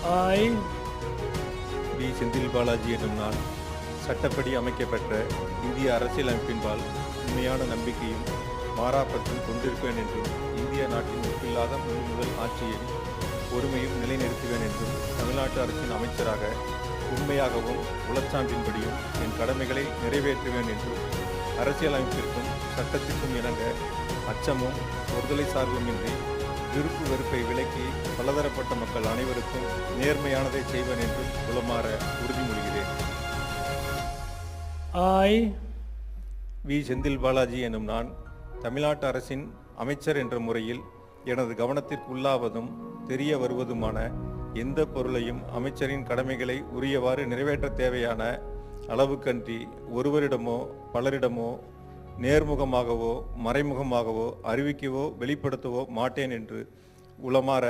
I, V. Senthil Balaji என்னும் நான் சட்டப்படி அமைக்கப்பெற்ற இந்திய அரசியலமைப்பின்பால் உண்மையான நம்பிக்கையும் மாறாப்பற்றும் கொண்டிருப்பேன் என்றும் இந்திய நாட்டின் ஒப்பில்லாத முதல் ஆட்சியை ஒருமையும் நிலைநிறுத்துவேன் என்றும் தமிழ்நாட்டு அரசின் அமைச்சராக உண்மையாகவும் உளச்சான்றின்படியும் என் கடமைகளை நிறைவேற்றுவேன் என்றும் அரசியலமைப்பிற்கும் சட்டத்திற்கும் இணங்க அச்சமும் ஒருதலை சார்புமின்றி விருப்பு வெறுப்பை விலக்கி பலதரப்பட்ட மக்கள் அனைவருக்கும் நேர்மையானதை செய்வேன் என்றும் உளமாற உறுதிமொழிகிறேன். I, V. செந்தில் பாலாஜி எனும் நான் தமிழ்நாட்டு அரசின் அமைச்சர் என்ற முறையில் எனது கவனத்திற்குள்ளாவதும் தெரிய வருவதுமான எந்த பொருளையும் அமைச்சரின் கடமைகளை உரியவாறு நிறைவேற்ற தேவையான அளவுக்கன்றி ஒருவரிடமோ பலரிடமோ நேர்முகமாகவோ மறைமுகமாகவோ அறிவிக்கவோ வெளிப்படுத்தவோ மாட்டேன் என்று உளமாற